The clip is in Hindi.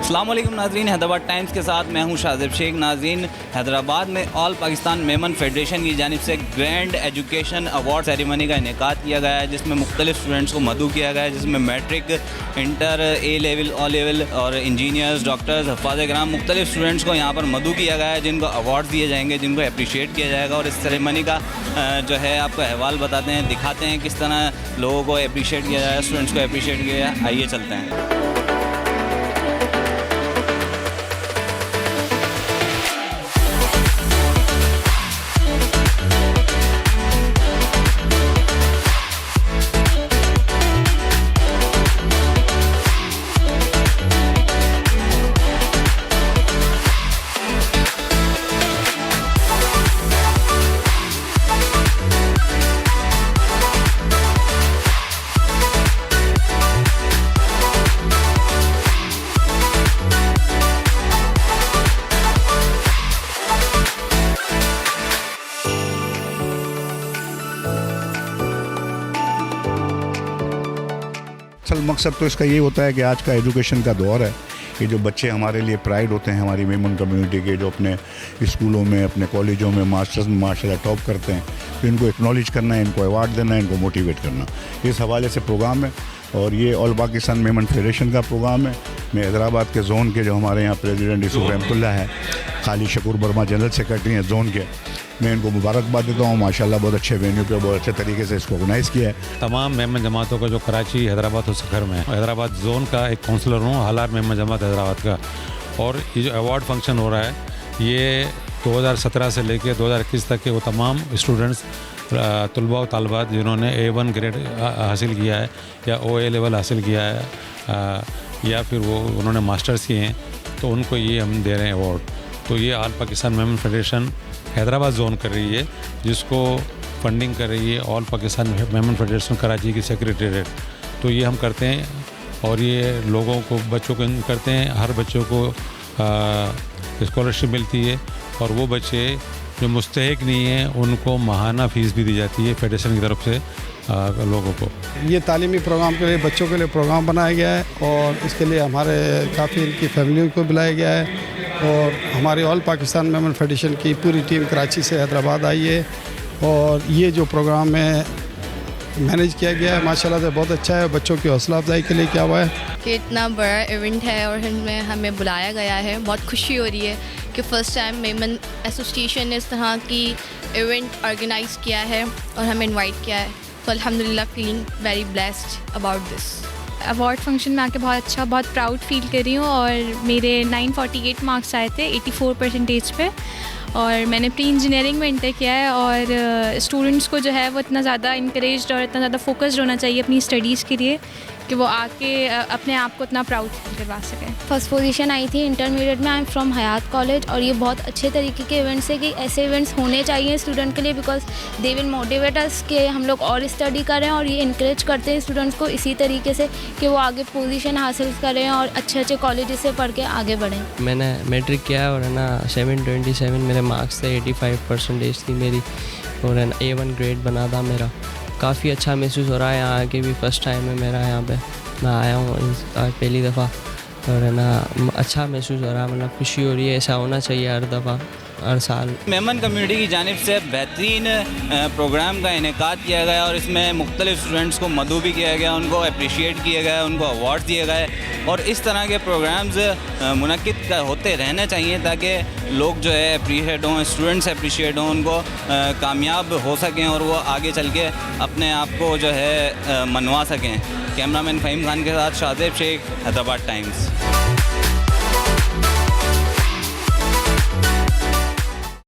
अस्सलाम वालेकुम नाज़रीन, हैदराबाद टाइम्स के साथ मैं हूं शाज़िब शेख। नाज़रीन, हैदराबाद में ऑल पाकिस्तान मेमन फेडरेशन की जानिब से ग्रैंड एजुकेशन अवार्ड सेरेमनी का इनेकाद किया गया है, जिसमें मुख्तलिफ स्टूडेंट्स को मदऊ किया गया है, जिसमें मैट्रिक, इंटर, ए लेवल, ओ लेवल और इंजीनियर्स, डॉक्टर्स, हफ़ाज़ कराम मुख्तलिफ स्टूडेंट्स को यहाँ पर मदऊ किया गया है, जिनको अवार्ड दिए जाएंगे, जिनको अप्रिशिएट किया जाएगा। और इस सेरेमनी का जो है आपको अहवाल बताते हैं, दिखाते हैं किस तरह लोगों को अप्रिशिएट किया जाए, स्टूडेंट्स को अप्रिशिएट किया जाए। आइए चलते हैं। असल मकसद तो इसका ये होता है कि आज का एजुकेशन का दौर है कि जो बच्चे हमारे लिए प्राइड होते हैं, हमारी मेमन कम्युनिटी के, जो अपने स्कूलों में, अपने कॉलेजों में, मास्टर्स में माशाल्लाह टॉप करते हैं, तो इनको एक्नॉलेज करना है, इनको अवार्ड देना है, इनको मोटिवेट करना, इस हवाले से प्रोग्राम है। और ये ऑल पाकिस्तान मेमन फेडरेशन का प्रोग्राम है। मैं हैदराबाद के जोन के जो हमारे यहाँ प्रेसिडेंट यूसुफ रहमतुल्लाह है, खाली शकूर वर्मा जनरल सेक्रेटरी हैं जोन के, मैं इनको मुबारकबाद देता हूँ। माशाल्लाह बहुत अच्छे वेन्यू पे बहुत अच्छे तरीके से इसको ऑर्गेनाइज़ किया है। तमाम मेमन जमातों का जो कराची, हैदराबाद और सखर में, हैदराबाद जोन का एक काउंसलर हूँ, हालार मेमन जमात हैदराबाद का। और ये जो अवार्ड फंक्शन हो रहा है, ये 2017 से लेकर 2021 तक के वो तमाम स्टूडेंट्स, तलबा व तालबात जिन्होंने A1 ग्रेड हासिल किया है या OA लेवल हासिल किया है या फिर वो उन्होंने मास्टर्स किए हैं, तो उनको ये हम दे रहे हैं अवार्ड। तो ये all Pakistan Memon federation Hyderabad zone कर रही है, जिसको फंडिंग कर रही है ऑल पाकिस्तान मेमन फेडरेशन कराची की सेक्रेटेरिएट। तो ये हम करते हैं और ये लोगों को, बच्चों को करते हैं। हर बच्चों को स्कॉलरशिप मिलती है और वो बच्चे जो मुस्तहिक नहीं हैं उनको माहाना फ़ीस भी दी जाती है फेडरेशन की तरफ से लोगों को। ये तालीमी प्रोग्राम के लिए, बच्चों के लिए प्रोग्राम बनाया गया है और इसके लिए हमारे काफ़ी इनकी फैमिलियों को बुलाया गया है। और हमारी ऑल पाकिस्तान मेमन फेडरेशन की पूरी टीम कराची से हैदराबाद आई है और ये जो प्रोग्राम है मैनेज किया गया है, माशाल्लाह से बहुत अच्छा है। बच्चों की हौसला अफजाई के लिए क्या हुआ है कि इतना बड़ा इवेंट है और इनमें हमें बुलाया गया है। बहुत खुशी हो रही है कि फ़र्स्ट टाइम मेमन एसोसिएशन ने इस तरह की इवेंट ऑर्गेनाइज़ किया है और हमें इनवाइट किया है। तो अल्हम्दुलिल्लाह feeling very blessed about this. Award function में आके बहुत अच्छा, बहुत प्राउड फील कर रही हूँ। और मेरे 948 मार्क्स आए थे 84% पे, और मैंने प्री इंजीनियरिंग में इंटर किया है। और स्टूडेंट्स को जो है वो इतना ज़्यादा इंकरेज्ड और इतना ज़्यादा फोकस्ड होना चाहिए अपनी स्टडीज़ के लिए कि वो आके अपने आप को इतना प्राउड फील करवा सकें। फर्स्ट पोजीशन आई थी इंटरमीडिएट में। I am from Hayat college. और ये बहुत अच्छे तरीके के इवेंट्स है कि ऐसे इवेंट्स होने चाहिए स्टूडेंट के लिए, बिकॉज दे विल मोटिवेट अस कि हम लोग और स्टडी करें। और ये इनक्रेज करते हैं स्टूडेंट्स को इसी तरीके से कि वो आगे पोजीशन हासिल करें और अच्छे अच्छे कॉलेज से पढ़ के आगे बढ़ें। मैंने मैट्रिक किया और है ना 727 मेरे मार्क्स थे, 85% थी मेरी, और है ना A1 ग्रेड बना था मेरा। काफ़ी अच्छा महसूस हो रहा है। यहाँ आके भी फ़र्स्ट टाइम है मेरा, यहाँ पे मैं आया हूँ आज पहली दफ़ा, और है ना अच्छा महसूस हो रहा है, मतलब खुशी हो रही है। ऐसा होना चाहिए हर दफ़ा, हर साल। मेमन कम्युनिटी की जानिब से बेहतरीन प्रोग्राम का इनेकाद किया गया और इसमें मुख्तलिफ स्टूडेंट्स को मदऊ भी किया गया, उनको अप्रिशिएट किया गया, उनको अवार्ड दिए गए। और इस तरह के प्रोग्राम्स मुनक्किद होते रहने चाहिए ताकि लोग जो है अप्रिशिएट हों, स्टूडेंट्स अप्रिशिएट हों, उनको कामयाब हो सकें और वो आगे चल के अपने आप को जो है मनवा सकें। कैमरामैन फ़हीम खान के साथ शाज़िब शेख, हैदराबाद टाइम्स।